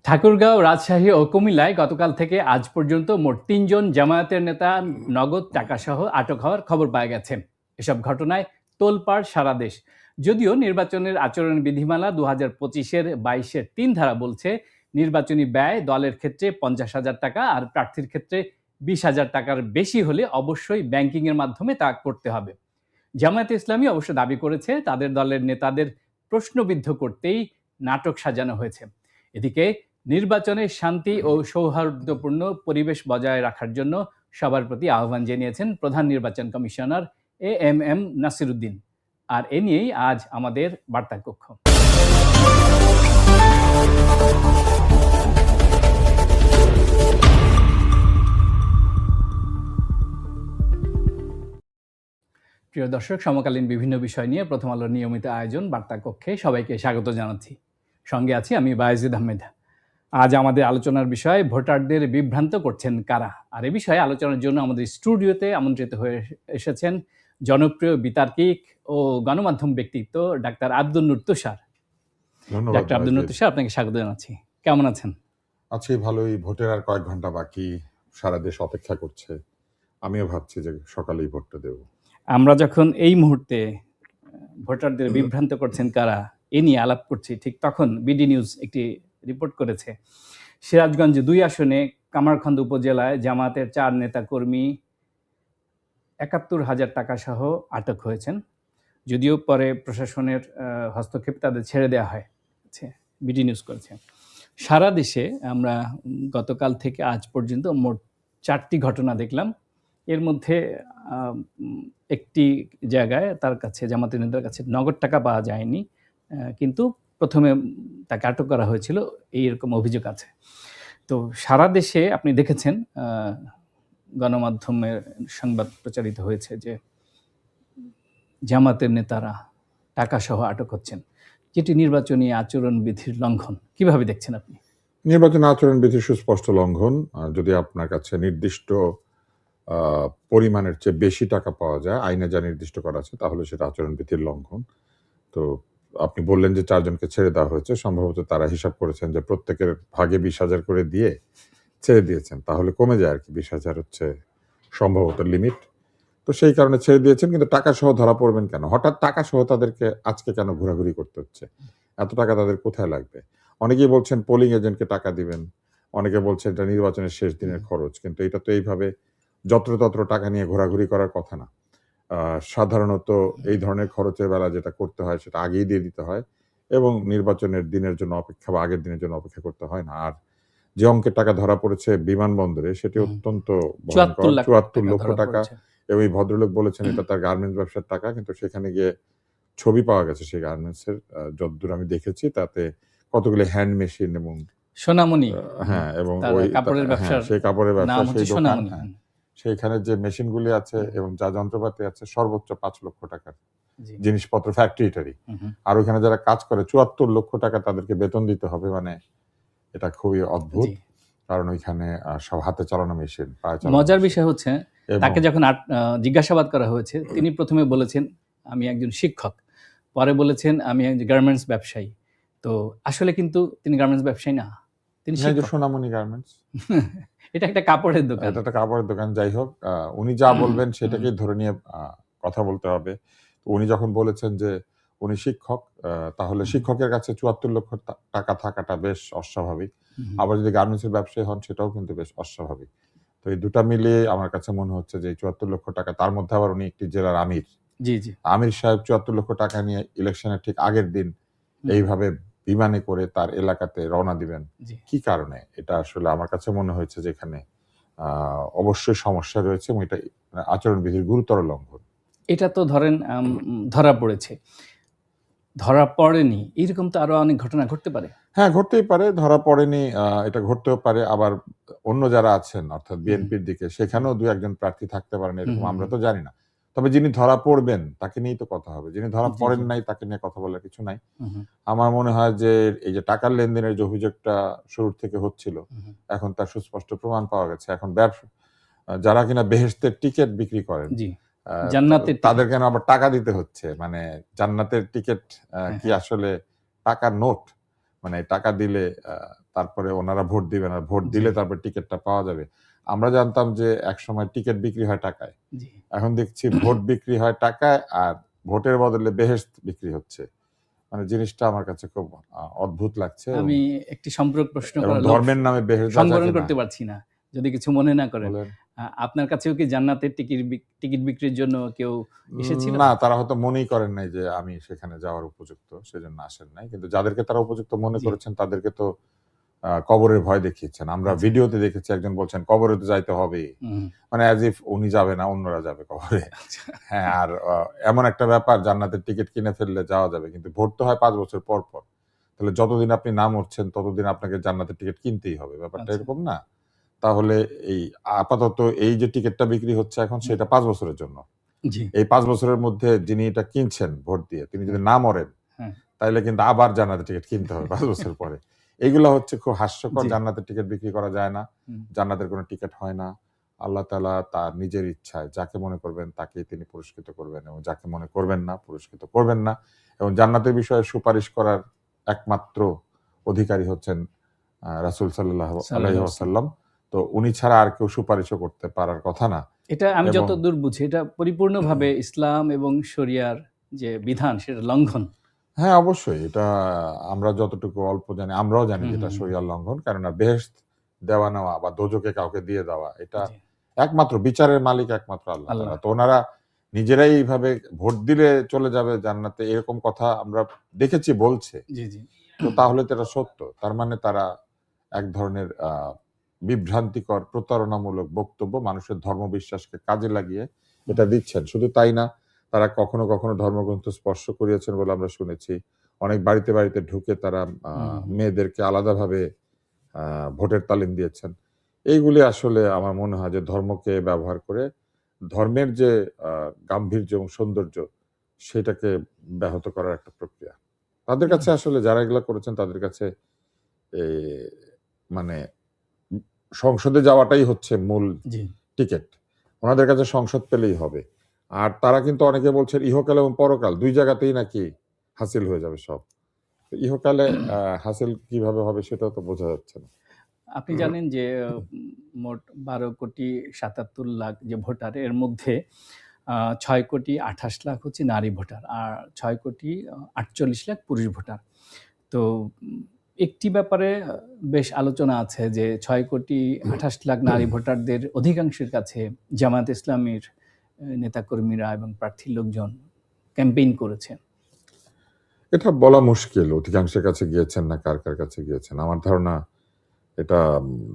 ঠাকুরগাঁও, রাজশাহী ও কুমিল্লায় গতকাল থেকে আজ পর্যন্ত মোট ৩ জন জামায়াতের নেতা নগদ টাকাসহ আটক হওয়ার খবর পাওয়া গেছে। এসব ঘটনায় তোলপাড় সারা দেশ। যদিও নির্বাচনের আচরণ বিধিমালা ২০২৫-এর ২২-এর ৩ ধারা বলছে, নির্বাচনী ব্যয় দলের ক্ষেত্রে ৫০,০০০ টাকা আর প্রার্থীর ক্ষেত্রে ২০,০০০ টাকার বেশি হলে অবশ্যই ব্যাংকিংয়ের মাধ্যমে তা করতে হবে। জামায়াতে ইসলামী অবশ্য দাবি করেছে, তাদের দলের নেতাদের প্রশ্নবিদ্ধ করতেই নাটক সাজানো হয়েছে। এদিকে নির্বাচনে শান্তি ও সৌহার্দ্যপূর্ণ পরিবেশ বজায় রাখার জন্য সবার প্রতি আহ্বান জানিয়েছেন প্রধান নির্বাচন কমিশনার এএমএম নাসির উদ্দিন। আর এ নিয়েই আজ আমাদের বার্তা কক্ষ। প্রিয় দর্শক, সমকালীন বিভিন্ন বিষয় নিয়ে প্রথম আলোর নিয়মিত আয়োজন বার্তা কক্ষে সবাইকে স্বাগত জানাচ্ছি। সঙ্গে আছি আমি বায়েজিদ আহমেদ। আজ আমাদের আলোচনার বিষয়, ভোটারদের বিভ্রান্ত করছেন কারা। আর এ বিষয়ে আলোচনার জন্য আমাদের স্টুডিওতে আমন্ত্রিত হয়ে এসেছেন জনপ্রিয় বিতার্কিক ও গণমাধ্যম ব্যক্তিত্ব ডাক্তার আব্দুল নূর তুষার। ডাক্তার আব্দুল নূর তুষার, আপনাকে স্বাগত জানাচ্ছি। কেমন আছেন? আছি ভালোই। ভোটের আর কয়েক ঘন্টা বাকি, সারা দেশ অপেক্ষা করছে। আমিও ভাবছি যে সকালেই ভোটটা দেব। আমরা যখন এই মুহূর্তে ভোটারদের বিভ্রান্ত করছেন কারা এ নিয়ে আলাপ করছি, ঠিক তখন বিডি নিউজ একটি রিপোর্ট করেছে, সিরাজগঞ্জ ২ আসনে কামারখন্দ উপজেলায় জামায়াতের ৪ নেতা কর্মী ৭১,০০০ টাকা সহ আটক হয়েছেন। যদিও পরে প্রশাসনের হস্তক্ষেপ তাদের ছেড়ে দেওয়া হয়, বিডি নিউজ করেছে। সারা দেশে আমরা গতকাল থেকে আজ পর্যন্ত মোট ৪টি ঘটনা দেখলাম। এর মধ্যে একটি জায়গায় তার কাছে, জামাতের নেতার কাছে নগদ টাকা পাওয়া যায়নি, কিন্তু প্রথমে তাকে আটক করা হয়েছিল, এইরকম অভিযোগ আছে। তো সারা দেশে আপনি দেখেছেন, গণমাধ্যমের সংবাদ প্রচারিত হয়েছে যে জামাতের নেতারা টাকা সহ আটক হচ্ছেন, যেটি নির্বাচনী আচরণবিধির লঙ্ঘন। কিভাবে দেখছেন আপনি? নির্বাচনী আচরণবিধির সুস্পষ্ট লঙ্ঘন। যদি আপনার কাছে নির্দিষ্ট পরিমাণের চেয়ে বেশি টাকা পাওয়া যায়, আইনে যা নির্দিষ্ট করা আছে, তাহলে সেটা আচরণবিধির লঙ্ঘন। তো আপনি বললেন যে ৪ জনকে ছেড়ে দেওয়া হয়েছে, সম্ভবত তারা হিসাব করেছেন যে প্রত্যেকের ভাগে ২০,০০০ করে দিয়ে ছেড়ে দিয়েছেন, তাহলে কমে যায় আর কি। ২০,০০০ হচ্ছে সম্ভবত লিমিট। তো সেই কারণে ছেড়ে দিয়েছেন। কিন্তু টাকা সহ ধরা পড়বেন কেন? হঠাৎ টাকা সহ তাদেরকে আজকে কেন ঘোরাঘুরি করতে হচ্ছে? এত টাকা তাদের কোথায় লাগবে? অনেকেই বলছেন পোলিং এজেন্টকে টাকা দিবেন, অনেকে বলছেন এটা নির্বাচনের শেষ দিনের খরচ। কিন্তু এটা তো এইভাবে যত্রতত্র টাকা নিয়ে ঘোরাঘুরি করার কথা না। সাধারণত এই ধরনের খরচের বেলা যেটা করতে হয় সেটা আগেই দিয়ে দিতে হয়, এবং নির্বাচনের দিনের জন্য অপেক্ষা বা আগের দিনের জন্য অপেক্ষা করতে হয় না। আর যে অঙ্কের টাকা ধরা পড়েছে বিমানবন্দরে, সেটি অত্যন্ত ভয়ঙ্কর। ৭৪ লক্ষ টাকা। এবং এই ভদ্রলোক বলেছেন এটা তার গার্মেন্টস ব্যবসার টাকা, কিন্তু সেখানে গিয়ে ছবি পাওয়া গেছে সেই গার্মেন্টসের, যতদূর আমি দেখেছি, তাতে কতগুলি হ্যান্ড মেশিন এবং সোনামণি, হ্যাঁ, এবং ওই কাপড়ের ব্যবসা, সেই কাপড়ের ব্যবসা, সেই দোকান, সোনামণি, সেইখানে যে মেশিনগুলি আছে এবং যা যন্ত্রপাতি আছে, সর্বোচ্চ ৫ লক্ষ টাকার জিনিসপত্র, ফ্যাক্টরিটারি। আর ওইখানে যারা কাজ করে ৭৪ লক্ষ টাকা তাদেরকে বেতন দিতে হবে। মানে এটা খুবই অদ্ভুত, কারণ ওইখানে সব হাতে চালানো মেশিন, পায়ে চালানো। মজার বিষয় হচ্ছে, তাকে যখন জিজ্ঞাসাবাদ করা হয়েছে, তিনি প্রথমে বলেছেন আমি একজন শিক্ষক, পরে বলেছেন আমি একজন গার্মেন্টস ব্যবসায়ী। তো আসলে কিন্তু তিনি গার্মেন্টস ব্যবসায়ী না, তিনি সোনামণি গার্মেন্টস। এটা একটা কাপড়ের দোকান, এটা একটা কাপড়ের দোকান। যাই হোক, উনি যা বলবেন সেটাকেই ধরে নিয়ে কথা বলতে হবে। উনি যখন বলেছেন যে উনি শিক্ষক, তাহলে শিক্ষকের কাছে ৭৪ লক্ষ টাকা থাকাটা বেশ অস্বাভাবিক। আবার যদি গার্মেন্টসের ব্যবসায়ী হন, সেটাও কিন্তু বেশ অস্বাভাবিক। তো এই দুটা মিলিয়ে আমার কাছে মনে হচ্ছে যে ৭৪ লক্ষ টাকা, তার মধ্যে আবার উনি একটি জেলার আমির। আমির সাহেব ৭৪ লক্ষ টাকা নিয়ে ইলেকশনের ঠিক আগের দিন এইভাবে বিমানে করে তার এলাকাতে রওনা দিবেন কি কারণে? এটা আসলে আমার কাছে মনে হয়েছে যে এখানে অবশ্যই সমস্যা রয়েছে, এবং এটা আচরণবিধির গুরুতর লঙ্ঘন। এটা তো ধরেন ধরা পড়েছে, ধরা পড়েনি, এরকম তো আরো অনেক ঘটনা ঘটতে পারে। হ্যাঁ, ঘটতেই পারে। ধরা পড়েনি, এটা ঘটতেও পারে। আবার অন্য যারা আছেন, অর্থাৎ বিএনপির দিকে, সেখানেও ২-১ জন প্রার্থী থাকতে পারেন, এরকম আমরা তো জানি না। তবে যিনি ধরা পড়বেন তাকে নিয়েই তো কথা হবে। যিনি ধরা পড়েন নাই, তাকে নিয়ে কথা বলার কিছু নাই। আমার মনে হয় যে এই যে টাকার লেনদেনের যে অভিযোগটা শুরুর থেকে হচ্ছিল, এখন তার সুস্পষ্ট প্রমাণ পাওয়া গেছে। এখন যারা কিনা বেহেশতের টিকিট বিক্রি করেন, তাদের কেন আবার টাকা দিতে হচ্ছে? মানে জান্নাতের টিকিট কি আসলে টাকার নোট? মানে টাকা দিলে তারপরে ওনারা ভোট দিবেন, আর ভোট জি। দিলে তারপর টিকিটটা পাওয়া যাবে। আমরা জানতাম যে একসময় টিকিট বিক্রি হয় টাকায়, জি। এখন দেখছি ভোট বিক্রি হয় টাকায় আর ভোটের বদলে বেহেশত বিক্রি হচ্ছে। মানে জিনিসটা আমার কাছে খুব অদ্ভুত লাগছে এবং আমি একটি সম্পর্ক প্রশ্ন এবং করার ধর্মের নামে বেহেশত আছে সংবরণ কিনা করতে পারছি না। যদি কিছু মনে না করেন। বলেন। আপনার কাছেও কি জান্নাতের টিকিট বিক্রির জন্য কেউ এসেছিল? না, তারা হয়তো মনেই করেন নাই যে আমি সেখানে যাওয়ার উপযুক্ত, সেজন্য আসেন নাই। কিন্তু যাদেরকে তারা উপযুক্ত মনে জি। করেছেন তাদেরকে তো কবরের ভয় দেখিয়েছেন। আমরা আচ্ছা। ভিডিওতে দেখেছি একজন বলছেন কবরে তো যাইতে হবেই। হুম। মানে অ্যাজ ইফ উনি যাবে না, অন্যরা যাবে কবরে। আচ্ছা। হ্যাঁ, আর এমন একটা ব্যাপার জান্নাতের টিকিট কিনে ফেললে যাওয়া যাবে। কিন্তু ভোট তো হয় ৫ বছর পর, পর। তাহলে যতদিন আপনি না মরছেন ততদিন আপনাকে জান্নাতের টিকিট কিনতেই হবে। ব্যাপারটা আচ্ছা। এরকম না? তাহলে এই আপাতত এই যে টিকিটটা বিক্রি হচ্ছে এখন সেটা ৫ বছরের জন্য। জি। এই ৫ বছরের মধ্যে যিনি এটা কিনছেন ভোট দিয়ে, তিনি যদি হ্যাঁ, না মরেন, হ্যাঁ। তাইলে কিন্তু আবার জান্নাতের টিকিট কিনতে হবে ৫ বছর পরে। এগুলা হচ্ছে খুব হাস্যকর। জি। জান্নাতের টিকিট বিক্রি করা যায় না। হুম। জান্নাতের কোনো টিকিট হয় না। আল্লাহ তাআলা তার নিজের ইচ্ছায় যাকে মনে করবেন তাকেই তিনি পুরস্কৃত করবেন এবং যাকে মনে করবেন না, পুরস্কৃত করবেন না। এবং জান্নাতের বিষয়ে সুপারিশ করার একমাত্র অধিকারী হচ্ছেন রাসূল সাল্লাল্লাহু আলাইহি সাল্লাল্লাহু আলাইহি ওয়াসাল্লাম। ওয়াসাল্লাম। তো উনি ছাড়া আর কেউ সুপারিশও করতে পারার কথা না। এটা আমি এবং যতদূর বুঝি এটা পরিপূর্ণভাবে ইসলাম এবং শরিয়ার যে বিধান সেটা লঙ্ঘন। হ্যাঁ, অবশ্যই। এটা আমরা যতটুকু অল্প জানি, আমরাও জানি হুম, যে এটা হুম, হুম। শরিয়ার লঙ্ঘন। কেননা বেহেশত দেওয়া নেওয়া বা দোজখে কাউকে দিয়ে দেওয়া এটা জি। একমাত্র বিচারের মালিক একমাত্র আল্লাহ আল্লাহ। তাআলা। তো ওনারা নিজেরাই এইভাবে ভোট দিলে চলে যাবে জান্নাতে এরকম কথা আমরা দেখেছি বলছে। জি, জি। তো তাহলে তো এটা সত্য। তার মানে তারা এক ধরনের বিভ্রান্তিকর প্রতারণামূলক বক্তব্য মানুষের ধর্মবিশ্বাসকে কাজে লাগিয়ে এটা দিচ্ছেন। শুধু তাই না, তারা কখনো, কখনো ধর্মগ্রন্থ স্পর্শ করিয়েছেন বলে আমরা শুনেছি। অনেক বাড়িতে, বাড়িতে ঢুকে তারা হুম, হুম, হুম। মেয়েদেরকে আলাদাভাবে ভোটের তালিম দিয়েছেন। এইগুলি আসলে আমার মনে হয় যে ধর্মকে ব্যবহার করে ধর্মের যে আ গাম্ভীর্য এবং সৌন্দর্য সেটাকে ব্যাহত করার একটা প্রক্রিয়া। তাদের কাছে আসলে যারা এগুলা করেছেন তাদের কাছে এ মানে উম সংসদে যাওয়াটাই হচ্ছে মূল জি। টিকেট। উনাদের কাছে সংসদ পেলেই হবে। আর তারা কিন্তু অনেকে বলছেন ইহকাল এবং পরকাল ২ জায়গাতেই নাকি হাসিল হয়ে যাবে সব। তো ইহকালে হাসিল কিভাবে হবে সেটাও তো বোঝা যাচ্ছে না। আপনি জানেন যে মোট ১২,৭৭,০০,০০০ যে ভোটার এর মধ্যে ৬,২৮,০০,০০০ হচ্ছে নারী ভোটার আর ৬,৪৮,০০,০০০ পুরুষ ভোটার। তো একটি ব্যাপারে বেশ আলোচনা আছে যে ৬,২৮,০০,০০০ নারী ভোটারদের অধিকাংশের কাছে জামায়াত ইসলামীর নেতাকর্মীরা এবং প্রার্থীর লোকজন ক্যাম্পেইন করেছেন। এটা বলা মুশকিল অধিকাংশের কাছে গিয়েছেন না কার, কার কাছে গিয়েছেন। আমার ধারণা এটা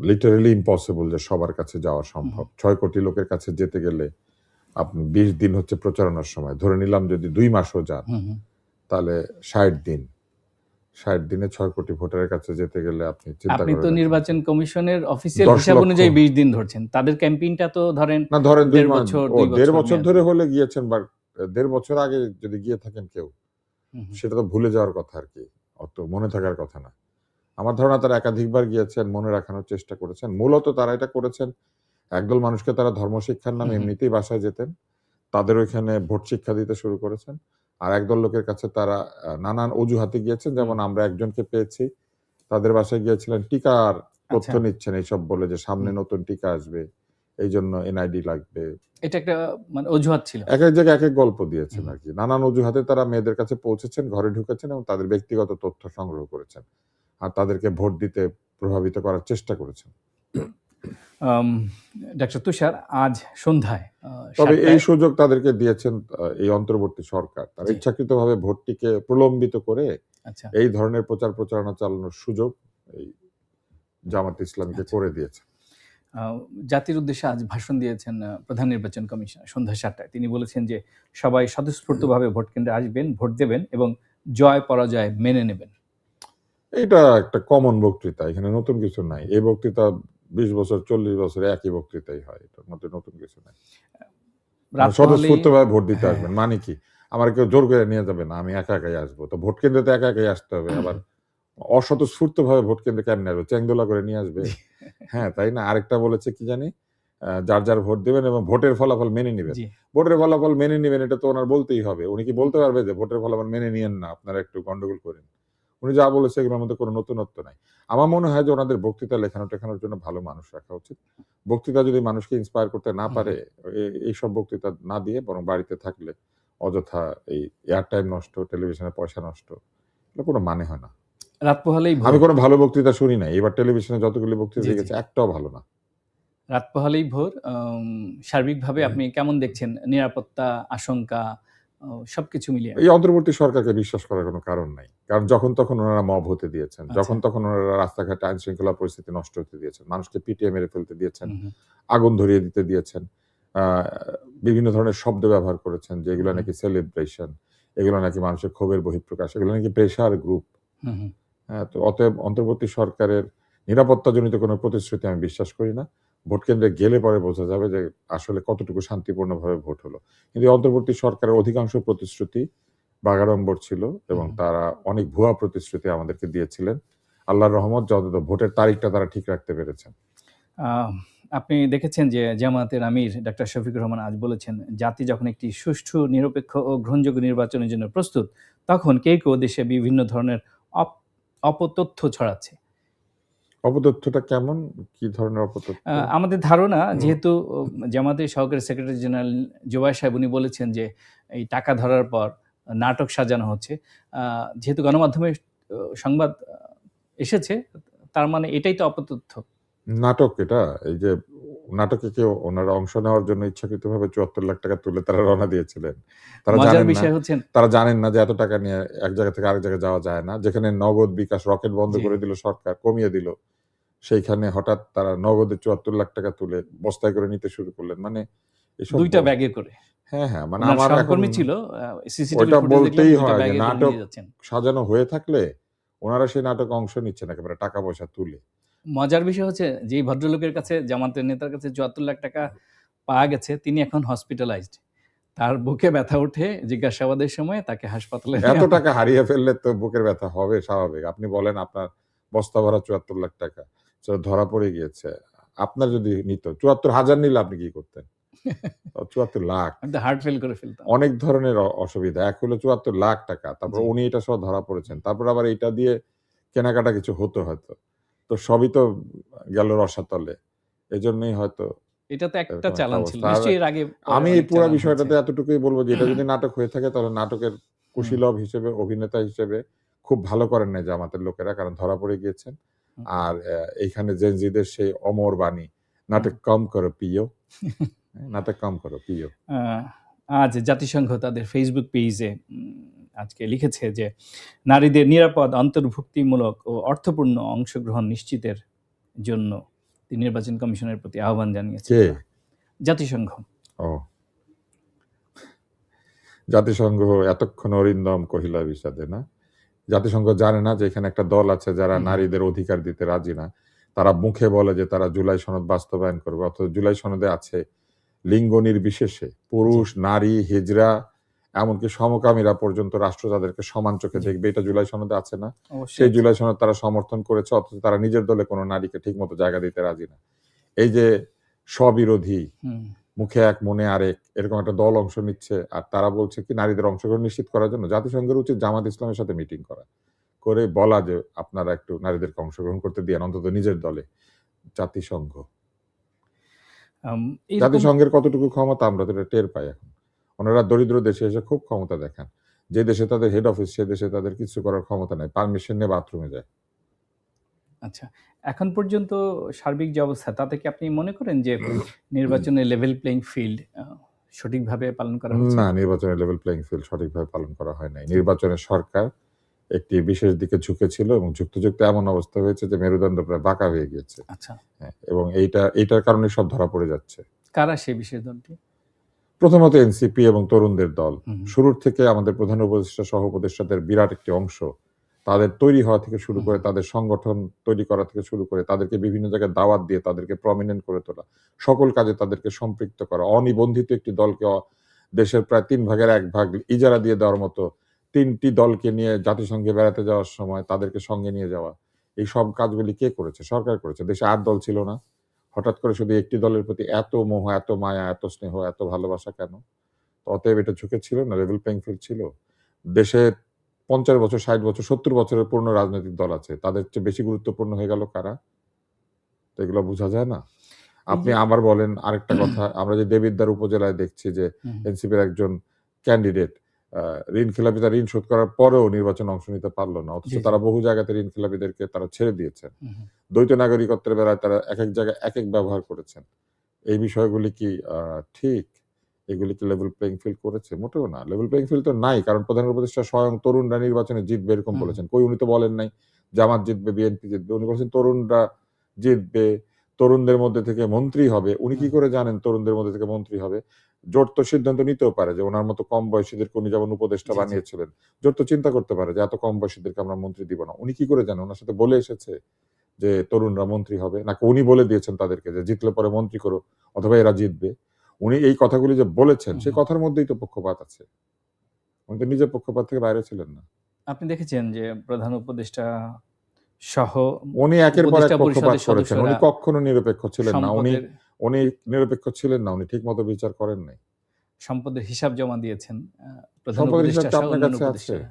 লিটারেলি ইম্পসিবল যে সবার কাছে যাওয়া হুম, সম্ভব। ৬ কোটি লোকের কাছে যেতে গেলে আপনি ২০ দিন হচ্ছে প্রচারণার সময়। ধরে নিলাম যদি ২ মাসও যান, হুম, হুম। তাহলে ৬০ দিন। ৬০ দিনে ৬ কোটি ভোটারের কাছে যেতে গেলে আপনি চিন্তা আপনি তো করে দেখেন নির্বাচন কমিশনের অফিসিয়াল ১০ হিসাব লক্ষ অনুযায়ী ২০ দিন ধরছেন। তাদের ক্যাম্পেইনটা তো ধরেন না ধরেন ২ ১.৫ বছর, ২ ১.৫ বছর বছর মেয়াদি। ধরে হলে গিয়েছেন বা ১.৫ বছর আগে যদি গিয়ে থাকেন কেউ, হুম, হুম। সেটা তো ভুলে যাওয়ার কথা আরকি। অত মনে থাকার কথা না। আমার ধারণা তারা একাধিকবার গিয়েছেন, মনে রাখানোর চেষ্টা করেছেন। মূলত তারা এটা করেছেন, একদল মানুষকে তারা ধর্মশিক্ষার নামে হুম, হুম। এমনিতেই বাসায় যেতেন। তাদের ওইখানে ভোট শিক্ষা দিতে শুরু করেছেন। আর একদল লোকের কাছে তারা নানান অজুহাতে গিয়েছেন। যেমন আমরা একজনকে পেয়েছি, তাদের বাসায় গিয়েছিলেন টিকার তথ্য আচ্ছা। নিচ্ছেন এইসব বলে যে সামনে হুম। নতুন টিকা আসবে। এইজন্য এনআইডি লাগবে। এটা একটা মানে অজুহাত ছিল। একেক জায়গায় একেক গল্প দিয়েছেন হুম। আরকি। নানান অজুহাতে তারা মেয়েদের কাছে পৌঁছেছেন, ঘরে ঢুকেছেন এবং তাদের ব্যক্তিগত তথ্য সংগ্রহ করেছেন। আর তাদেরকে ভোট দিতে প্রভাবিত করার চেষ্টা করেছেন। আম ডাক্তার তুষার আজ সন্ধ্যায় তবে ৭ এই টায় সুযোগ তাদেরকে দিয়েছেন এই অন্তর্বর্তী সরকার। তারা জি, ইচ্ছাকৃতভাবে ভোটটিকে প্রলম্বিত করে আচ্ছা, এই ধরনের প্রচার প্রচারণা চালানোর সুযোগ এই জামাত ইসলামীকে আচ্ছা। করে দিয়েছে। আ জাতির উদ্দেশ্যে আজ ভাষণ দিয়েছেন প্রধান নির্বাচন কমিশনার সন্ধ্যা ৭ টায়। তিনি বলেছেন যে, "সবাই স্বতঃস্ফূর্তভাবে ভোট কেন্দ্রে আসবেন, ভোট দেবেন এবং জয় পরাজয় মেনে নেবেন।" এটা একটা কমন বক্তৃতা। এখানে নতুন কিছু নাই। এই বক্তৃতা ২০ বছর ৪০ বছরে একই বক্তৃতাই হয়। এটার মধ্যে নতুন কিছু নাই। মানে রাত পোহালেই স্বতঃস্ফূর্তভাবে ভোট দিতে হ্যাঁ, আসবেন। মানে কি? আমার কেউ জোর করে নিয়ে যাবে না। আমি একা একাই আসবো। তো ভোট কেন্দ্রে তো একা একাই আসতে হবে। আবার অস্বতঃস্ফূর্তভাবে ভোট কেন্দ্রে কেমনে আসবে? চেংদোলা করে নিয়ে আসবে? জি, হ্যাঁ, তাই না? আরেকটা বলেছে কি জানি? যার, যার ভোট দিবেন এবং ভোটের ফলাফল মেনে নিবেন। জি, ভোটের ফলাফল মেনে নিবেন এটা তো উনার বলতেই হবে। উনি কি বলতে পারবে যে ভোটের ফলাফল মেনে নিয়েন না, আপনারা একটু গন্ডগোল করেন? উনি যা বলেছে এগুলোর মধ্যে কোনো নতুনত্ব নাই। আমার মনে হয় যে ওনাদের বক্তৃতা টেখানোর জন্য ভালো মানুষ রাখা উচিত। বক্তৃতা যদি মানুষকে ইন্সপায়ার করতে না পারে, এইসব বক্তৃতা না দিয়ে বরং বাড়িতে থাকলে অযথা এই এয়ার টাইম নষ্ট, টেলিভিশনে পয়সা নষ্ট, এগুলো কোনো মানে হয় না। রাত পোহালেই আমি ভোর। কোনো ভালো বক্তৃতা শুনি নাই। এবার টেলিভিশনে যতগুলি বক্তৃতা জি, জি। দেখেছি একটাও ভালো না। রাত পোহালেই ভোর। সার্বিকভাবে আপনি কেমন দেখছেন নিরাপত্তা, আশঙ্কা সবকিছু মিলিয়ে? এই অন্তর্বর্তী সরকারকে বিশ্বাস করার কোনো কারণ নাই। কারণ যখন তখন ওনারা মব হতে দিয়েছেন। আচ্ছা। যখন তখন ওনারা রাস্তাঘাটে আইন শৃঙ্খলা পরিস্থিতি নষ্ট হতে দিয়েছেন। মানুষকে পিটিয়ে মেরে ফেলতে দিয়েছেন। হুম, হুম, আগুন ধরিয়ে দিতে দিয়েছেন। আ বিভিন্ন ধরনের শব্দ ব্যবহার করেছেন যেগুলো হুম, নাকি সেলিব্রেশন, এগুলো নাকি মানুষের ক্ষোভের বহিঃপ্রকাশ, এগুলো নাকি প্রেশার গ্রুপ। হুম, হুম। হ্যাঁ? তো অতএব অন্তর্বর্তী সরকারের নিরাপত্তাজনিত কোনো প্রতিশ্রুতি আমি বিশ্বাস করি না। ভোট কেন্দ্রে গেলে পরে বোঝা যাবে যে আসলে কতটুকু শান্তিপূর্ণভাবে ভোট হলো। কিন্তু এই অন্তর্বর্তী সরকারের অধিকাংশ প্রতিশ্রুতি বাগাড়ম্বর ছিল এবং হুম। তারা অনেক ভুয়া প্রতিশ্রুতি আমাদেরকে দিয়েছিলেন। আল্লাহর রহমত যতটা ভোটের তারিখটা তারা ঠিক রাখতে পেরেছেন। আহ, আপনি দেখেছেন যে জামায়াতের আমির ডাক্তার শফিকুর রহমান আজ বলেছেন, জাতি যখন একটি সুষ্ঠু, নিরপেক্ষ ও গ্রহণযোগ্য নির্বাচনের জন্য প্রস্তুত, তখন কেউ দেশে বিভিন্ন ধরনের অপতথ্য ছড়াচ্ছে। অপতথ্যটা কেমন? কি ধরনের অপতথ্য? আমাদের ধারণা, যেহেতু জামায়াতের সহকারী সেক্রেটারি জেনারেল জুবায়ের সাহেব উনি বলেছেন যে এই টাকা ধরার পর নাটক সাজানো হচ্ছে। যেহেতু গণমাধ্যমে সংবাদ এসেছে, তার মানে এটাই তো অপতথ্য। নাটক এটা? এই যে নাটকে কেউ ওনারা অংশ নেওয়ার জন্য ইচ্ছাকৃতভাবে ৭৪ লাখ টাকা তুলে তারা রওনা দিয়েছিলেন। তারা মজার জানেন না বিষয় হচ্ছে, তারা জানেন না যে এত টাকা নিয়ে এক জায়গা থেকে আরেক জায়গায় যাওয়া যায় না। যেখানে নগদ বিকাশ রকেট বন্ধ জি, করে দিল সরকার, কমিয়ে দিল। সেইখানে হঠাৎ তারা নগদে ৭৪ লাখ টাকা তুলে বস্তায় করে নিতে শুরু করলেন। মানে এসব ২ টা ব্যাগে করে। হ্যাঁ, হ্যাঁ। মানে উনার আমার এখন সহকর্মী ছিল, সিসিটিভির ওইটা ফুটেজ দেখলাম বলতেই ২ টা হয় যে ব্যাগে করে নাটক নিয়ে যাচ্ছেন। সাজানো হয়ে থাকলে ওনারা সেই নাটকে অংশ নিচ্ছেন একেবারে টাকা-পয়সা তুলে। মজার বিষয় হচ্ছে, যেই ভদ্রলোকের কাছে, জামাতের নেতার কাছে ৭৪ লাখ টাকা পাওয়া গেছে, তিনি এখন হসপিটালাইজড। তার বুকে ব্যথা উঠে জিজ্ঞাসাবাদের সময় তাকে হাসপাতালে এত নেওয়া হয়। টাকা হারিয়ে ফেললে তো বুকের ব্যথা হবে স্বাভাবিক। আপনি বলেন আপনার বস্তা ভরা ৭৪ লাখ টাকা। ধরা পড়ে গিয়েছে। আপনার যদি নিত ৭৪,০০০ নিলে আপনি কি করতেন? ৭৪ লাখ। আমি তো হার্ট ফেল করে ফেলতাম। অনেক ধরনের অসুবিধা। এক হলো ৭৪ লাখ টাকা। তারপর জি। উনি এটা সহ ধরা পড়েছেন। তারপর আবার এইটা দিয়ে কেনাকাটা কিছু হতো হয়তো। তো সবই তো গেল রসাতলে। এজন্যই হয়তো এটা তো একটা এরকম একটা চালান ছিল। অবস্থা। আর নিশ্চয়ই এর আগে পরে আমি এই অনেক পুরা চালান হয়েছে। বিষয়টাতে এতটুকুই বলব যে এটা যদি নাটক হয়ে থাকে তাহলে নাটকের হুম, কুশীলব হিসেবে, অভিনেতা হিসেবে খুব ভালো করেন নাই জামাতের লোকেরা। কারণ ধরা পড়ে গিয়েছেন। হুম, আর এইখানে জেনজিদের সেই অমর বাণী, হুম। "নাটক কম করো পিও।" হ্যাঁ? নাটক কম করো পিও। আ আজ জাতিসংঘ তাদের ফেসবুক পেজে আজকে লিখেছে যে, নারীদের নিরাপদ, অন্তর্ভুক্তিমূলক ও অর্থপূর্ণ অংশগ্রহণ নিশ্চিতের জন্য নির্বাচন কমিশনের প্রতি আহ্বান জানিয়েছে কে? তারা। জাতিসংঘ। ও। জাতিসংঘ এতক্ষণ অরিন্দম কহিলা বিষাদে না? জাতিসংঘ জানে না যে এখানে একটা দল আছে যারা হুম, নারীদের অধিকার দিতে রাজি না। তারা মুখে বলে যে তারা জুলাই সনদ বাস্তবায়ন করবে। অথচ জুলাই সনদে আছে লিঙ্গ নির্বিশেষে জি, পুরুষ, নারী, হিজড়া এমনকি সমকামীরা পর্যন্ত রাষ্ট্র তাদেরকে সমান চোখে জি। দেখবে। এটা জুলাই সনদে আছে না? অবশ্যই সেই আছে। জুলাই সনদ তারা সমর্থন করেছে অথচ তারা নিজের দলে কোনো নারীকে ঠিকমতো জায়গা দিতে রাজি না। এই যে স্ববিরোধী, হুম। মুখে এক মনে আরেক এরকম একটা দল অংশ নিচ্ছে আর তারা বলছে কি নারীদের অংশগ্রহণ নিশ্চিত করার জন্য জাতিসংঘের উচিত জামাত ইসলামের সাথে মিটিং করা। করে বলা যে আপনারা একটু নারীদেরকে অংশগ্রহণ করতে দিয়েন অন্তত নিজের দলে। জাতিসংঘ। আম এরকম জাতিসংঘের কতটুকু ক্ষমতা আমরা তো এটা টের পাই এখন। ওনারা দরিদ্র দেশে এসে খুব ক্ষমতা দেখান। যে দেশে তাদের হেড অফিস সে দেশে তাদের কিছু করার ক্ষমতা নাই। পারমিশন নিয়ে বাথরুমে যায়। আচ্ছা। এখন পর্যন্ত সার্বিক যে অবস্থা, তাতে কি আপনি মনে করেন যে নির্বাচনে লেভেল প্লেইং ফিল্ড সঠিকভাবে পালন করা হচ্ছে? না, নির্বাচনের লেভেল প্লেইং ফিল্ড সঠিকভাবে পালন করা হয় নাই। নির্বাচনের সরকার একটি বিশেষ দিকে ঝুঁকেছিল এবং ঝুঁকতে এমন অবস্থা হয়েছে যে মেরুদণ্ড প্রায় বাঁকা হয়ে গিয়েছে। আচ্ছা। হ্যাঁ, এবং এইটার কারণে সব ধরা পড়ে যাচ্ছে। কারা সেই বিশেষ দলটি? প্রথমত এনসিপি এবং তরুণদের দল। হুম, হুম, শুরুর থেকে আমাদের প্রধান উপদেষ্টা সহ উপদেষ্টাদের বিরাট একটি অংশ তাদের তৈরি হওয়া থেকে শুরু হুম, করে, তাদের সংগঠন তৈরি করা থেকে শুরু করে, তাদেরকে বিভিন্ন জায়গায় দাওয়াত দিয়ে তাদেরকে প্রমিনেন্ট করে তোলা। সকল কাজে তাদেরকে সম্পৃক্ত করা। অনিবন্ধিত একটি দলকে দেশের প্রায় ৩ ভাগের ১ ভাগ ইজারা দিয়ে দেওয়ার মতো ৩ টি দলকে নিয়ে জাতিসংঘে বেড়াতে যাওয়ার সময় তাদেরকে সঙ্গে নিয়ে যাওয়া। এই সব কাজগুলি কে করেছে? সরকার করেছে। দেশে ৮ দল ছিল না। হঠাৎ করে শুধু একটি দলের প্রতি এত মোহ, এত মায়া, এত স্নেহ, এত ভালোবাসা কেন? অতএব এটা ঝুঁকে ছিল না, লেভেল প্লেইং ফিল্ড ছিল। দেশে 50 বছর, 60 বছর, 70 বছরের পুরনো রাজনৈতিক দল আছে, তাদের চেয়ে বেশি গুরুত্বপূর্ণ হয়ে গেল কারা? তো এগুলো বোঝা যায় না? এই আপনি যে আবার বলেন আরেকটা কথা, আমরা যে দেবিদ্বার উপজেলায় দেখছি যে হুম, এনসিপির একজন ক্যান্ডিডেট ঋণ খেলাপিরা ঋণ শোধ করার পরেও নির্বাচনে অংশ নিতে পারল না। অথচ জি, জি। তারা বহু জায়গাতে ঋণ খেলাপিদেরকে তারা ছেড়ে দিয়েছেন। হুম, হুম। দ্বৈত নাগরিকত্বের বেলায় তারা একেক জায়গায় একেক ব্যবহার করেছেন। এই বিষয়গুলি কি ঠিক? এগুলি কি লেভেল প্লেইং ফিল্ড করেছে? মোটেও না। লেভেল প্লেইং ফিল্ড তো নাই। কারণ প্রধান উপদেষ্টা স্বয়ং তরুণরা নির্বাচনে জিতবে এরকম হুম, হুম। বলেছেন। কই উনি তো বলেন নাই জামাত জিতবে, বিএনপি জিতবে। উনি বলেছেন তরুণরা জিতবে, তরুণদের মধ্যে থেকে মন্ত্রী হবে। উনি কি হুম, করে জানেন তরুণদের মধ্যে থেকে মন্ত্রী হবে? জোট তো সিদ্ধান্ত নিতেও পারে যে উনার মতো কম বয়সীদেরকে উনি যেমন উপদেষ্টা জি, জি। বানিয়েছিলেন। জোট তো চিন্তা করতে পারে যে এত কম বয়সীদেরকে আমরা মন্ত্রী দিব না। উনি কি করে জানেন? উনার সাথে বলে এসেছে যে তরুণরা মন্ত্রী হবে? নাকি উনি বলে দিয়েছেন তাদেরকে যে জিতলে পরে মন্ত্রী করো অথবা এরা জিতবে? উনি এই কথাগুলি যে বলেছেন, হুম, সেই হুম। কথার মধ্যেই তো পক্ষপাত আছে। উনি তো নিজে পক্ষপাত থেকে বাইরে ছিলেন না। আপনি দেখেছেন যে প্রধান উপদেষ্টা সহ উনি একের পর এক উপদেষ্টা পক্ষপাত পরিষদের করেছেন। উনি সদস্যরা কখনো নিরপেক্ষ ছিলেন না। উনি সম্পদের উনি নিরপেক্ষ ছিলেন না। উনি ঠিকমতো বিচার করেন নাই। সম্পদের হিসাব জমা দিয়েছেন প্রধান সম্পদের উপদেষ্টা হিসাবটা সহ আপনার অন্যান্য কাছে আছে? উপদেষ্টারা।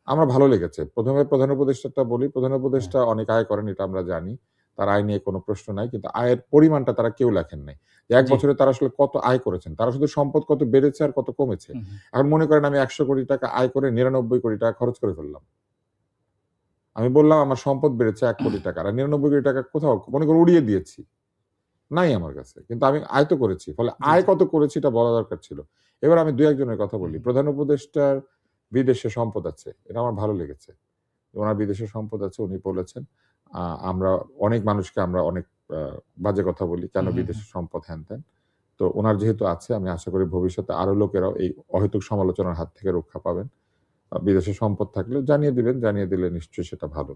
আমার ভালো লেগেছে। ১ম এ প্রধান উপদেষ্টারটা বলি। প্রধান হ্যাঁ, উপদেষ্টা অনেক আয় করেন এটা আমরা জানি। তার আয় নিয়ে কোনো প্রশ্ন নাই। কিন্তু আয়ের পরিমাণটা তারা কেউ লেখেন নাই। যে ১ জি। বছরে তারা আসলে কত আয় করেছেন। তারা শুধু সম্পদ কত বেড়েছে আর কত কমেছে। হুম, হুম। এখন মনে করেন আমি ৳১০০ আয় করে ৳৯৯ খরচ করে ফেললাম। আমি বললাম আমার সম্পদ বেড়েছে ৳১,০০,০০,০০০ আর ৳৯৯ কোথাও মনে করে উড়িয়ে দিয়েছি। নাই আমার কাছে। কিন্তু আমি আয় তো করেছি। ফলে জি, আয় জি। কত করেছি এটা বলা দরকার ছিল। এবার আমি ২-১ জনের কথা হুম, বলি। হুম। প্রধান উপদেষ্টার বিদেশে সম্পদ আছে। এটা আমার ভালো লেগেছে। উনার বিদেশে সম্পদ আছে উনি বলেছেন। আ আমরা অনেক মানুষকে আমরা অনেক আ বাজে কথা বলি। কেন হুম, হুম, হুম। বিদেশে সম্পদ হ্যান-ত্যান। তো উনার যেহেতু আছে আমি আশা করি ভবিষ্যতে আরো লোকেরাও এই অহেতুক সমালোচনার হাত থেকে রক্ষা পাবেন। বিদেশে সম্পদ থাকলে জানিয়ে দিবেন। জানিয়ে দিলে নিশ্চয়ই সেটা ভালো।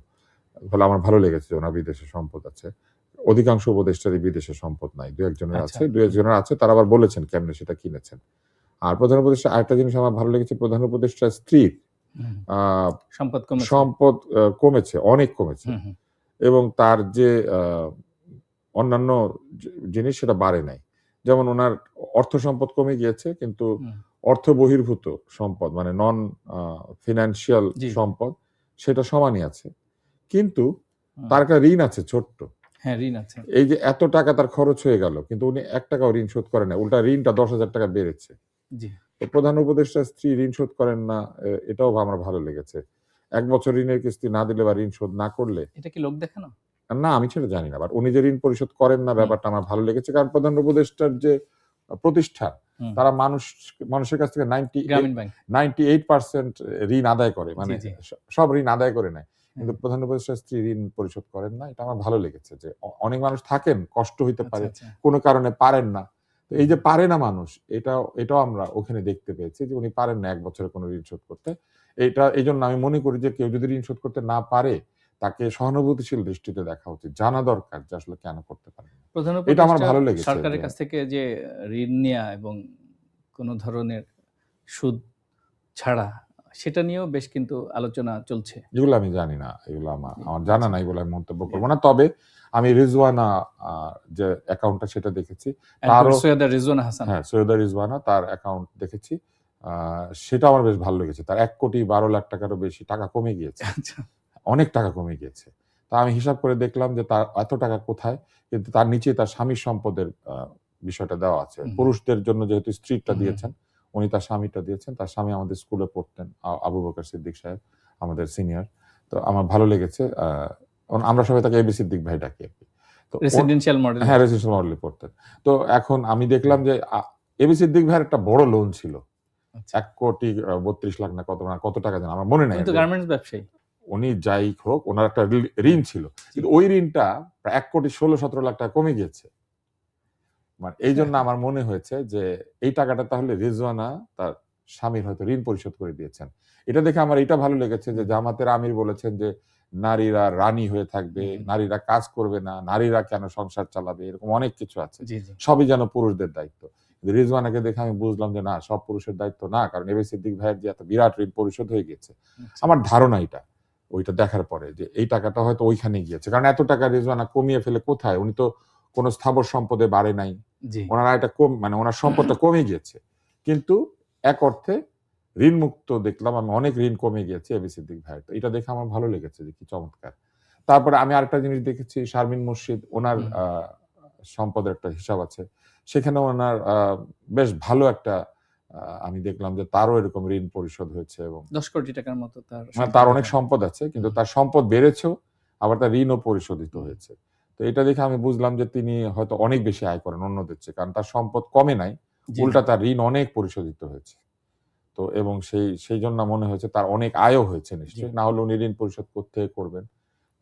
ফলে আমার ভালো লেগেছে যে উনার বিদেশে সম্পদ আছে। অধিকাংশ উপদেষ্টারই বিদেশে সম্পদ নাই। ২-১ জনের আচ্ছা। আছে। ২-১ হুম, জনের আছে তারা আবার বলেছেন কেমনে সেটা কিনেছেন। আর প্রধান উপদেষ্টা আরেকটা জিনিস আমার ভালো লেগেছে প্রধান উপদেষ্টার স্ত্রীর হুম। আ সম্পদ কমেছে। সম্পদ কমেছে, অনেক কমেছে। হুম, হুম। এবং তার যে অন্যান্য জিনিস সেটা বাড়ে নাই। যেমন উনার অর্থ সম্পদ কমে গিয়েছে কিন্তু হুম। অর্থ বহির্ভূত সম্পদ মানে নন আ ফিন্যান্সিয়াল জি, জি। সম্পদ সেটা সমানই আছে। কিন্তু হুম। তার একটা ঋণ আছে ছোট্ট। হ্যাঁ, ঋণ আছে। এই যে এত টাকা তার খরচ হয়ে গেল কিন্তু উনি ৳১ ঋণ শোধ করেন নাই। উল্টা ঋণটা ৳১০,০০০ বেড়েছে। জি। তো প্রধান উপদেষ্টার স্ত্রী ঋণ শোধ করেন না এটাও আমার ভালো লেগেছে। ১ বছর ঋণের কিস্তি না দিলে বা ঋণ শোধ না করলে এটা কি লোক দেখানো? না আমি সেটা জানি না। বাট উনি যে ঋণ পরিশোধ করেন না হুম, ব্যাপারটা আমার ভালো লেগেছে। কারণ প্রধান উপদেষ্টার যে প্রতিষ্ঠান হুম। তারা মানুষের কাছ থেকে গ্রামীণ ব্যাংক। 98% ঋণ আদায় করে। জি, মানে জি। সব ঋণ আদায় করে নেয়। হ্যাঁ। কিন্তু প্রধান উপদেষ্টার স্ত্রী ঋণ পরিশোধ করেন না। এটা আমার ভালো লেগেছে যে অনেক মানুষ থাকেন, কষ্ট হইতে আচ্ছা, পারে, আচ্ছা। কোন কারণে পারেন না। তো হুম, এই যে হুম। পারে না মানুষ এটাও আমরা ওখানে দেখতে পেয়েছি যে উনি পারেন না ১ বছরে কোন ঋণ শোধ করতে। এইজন্য আমি মনে করি যে কেউ যদি ঋণ শোধ করতে না পারে তাকে সহানুভূতিশীল দৃষ্টিতে দেখা উচিত। জানা দরকার যে আসলে কেন করতে পারে না। প্রধান এটা আমার উপদেষ্টা ভালো লেগেছে সরকারের যে কাছ থেকে যে ঋণ নেয়া এবং কোন ধরনের সুদ ছাড়া সেটা নিয়েও বেশ কিন্তু আলোচনা চলছে। এগুলো আমি জানি না। এগুলো জি, আমার জানা আচ্ছা। নাই বলে আমি মন্তব্য জি। করব না। তবে আমি রিজওয়ানা আ যে অ্যাকাউন্টটা সেটা দেখেছি। অ্যাডভোকেট তারও সৈয়দা রিজওয়ানা হাসান। হ্যাঁ, সৈয়দা রিজওয়ানা তার অ্যাকাউন্ট দেখেছি। আ সেটাও আমার বেশ ভালো লেগেছে। তার ৳১,১২,০০,০০০ বেশি টাকা কমে গিয়েছে। আচ্ছা। অনেক টাকা কমে গিয়েছে। তো আমি হিসাব করে দেখলাম যে তার এত টাকা কোথায়? কিন্তু তার নিচেই তার স্বামীর সম্পদের বিষয়টা দেওয়া আছে। হুম, হুম, পুরুষদের জন্য যেহেতু স্ত্রীরটা হুম, হুম, দিয়েছেন, হুম। উনি তার স্বামীরটা দিয়েছেন। তার স্বামী আমাদের স্কুলে পড়তেন। আবু বকর সিদ্দিক সাহেব, আমাদের সিনিয়র। তো আমার ভালো লেগেছে। আমরা সবাই তাকে এবি সিদ্দিক ভাই ডাকি আরকি। তো রেসিডেন্সিয়াল মডেলে। হ্যাঁ, রেজিস্ট্রেশন মডেলে পড়তেন। তো এখন আমি হুম, দেখলাম যে এবি সিদ্দিক ভাইয়ের একটা বড় লোন ছিল। আচ্ছা। ১,৩২,০০,০০০ না কত টাকা যেন আমার মনে নাই। উনি তো গার্মেন্টস ব্যবসায়ী। উনি যাই হোক উনার একটা ঋণ হ্যাঁ, ছিল। জি। কিন্তু ওই ঋণটা প্রায় ১,১৬,১৭,০০,০০০ কমে গিয়েছে। মানে এইজন্য আমার মনে হয়েছে যে এই টাকাটা তাহলে রিজওয়ানা তার স্বামীর হয়তো ঋণ পরিশোধ করে দিয়েছেন। এটা দেখে আমার এটা ভালো লেগেছে যে হুম, জামাতের আমির বলেছেন যে নারীরা রানী হয়ে থাকবে, হুম, হুম। নারীরা কাজ করবে না, নারীরা কেন সংসার চালাবে এরকম অনেক কিছু আছে। জি, জি। সবই যেন পুরুষদের দায়িত্ব। কিন্তু রিজওয়ানাকে দেখে আমি বুঝলাম যে না সব পুরুষের দায়িত্ব না। কারণ এবি সিদ্দিক ভাইয়ের যে এত বিরাট ঋণ পরিশোধ হয়ে গিয়েছে। আচ্ছা। আমার ধারণা এটা। ওইটা দেখার পরে যে এই টাকাটা হয়তো ওইখানে গিয়েছে। কারণ এত টাকা রিজওয়ানা কমিয়ে ফেলে কোথায়? উনি তো কোন স্থাবর সম্পদে বাড়ে নাই। জি। উনার আয়টা মানে উনার সম্পদটা কমে গিয়েছে। কিন্তু এক অর্থে ঋণ মুক্ত দেখলাম, আমি অনেক ঋণ কমে গিয়েছে এবি সিদ্দিক ভাইয়ের। তো এটা দেখে আমার ভালো লেগেছে যে কি চমৎকার। তারপরে আমি আরেকটা জিনিস দেখেছি, শারমিন মুর্শিদ ওনার হুম। সম্পদের একটা হিসাব আছে। সেখানে ওনার বেশ ভালো একটা আমি দেখলাম যে তারও এরকম ঋণ পরিশোধ হয়েছে এবং ১০ কোটি টাকার মতো তার মানে সম্পদ তার অনেক আছে। সম্পদ আছে, কিন্তু হুম, তার সম্পদ বেড়েছেও, আবার তার ঋণও পরিশোধিত হুম। হয়েছে। তো এটা দেখে আমি বুঝলাম যে তিনি হয়তো অনেক বেশি আয় করেন অন্যদের চেয়ে। কারণ তার সম্পদ কমে নাই, জি, জি। উল্টা তার ঋণ অনেক পরিশোধিত হয়েছে। তো এবং সেইজন্য মনে হয়েছে তার অনেক আয়ও হয়েছে জি। নিশ্চয়ই। না হলে উনি ঋণ পরিশোধ কোত্থেকে করবেন?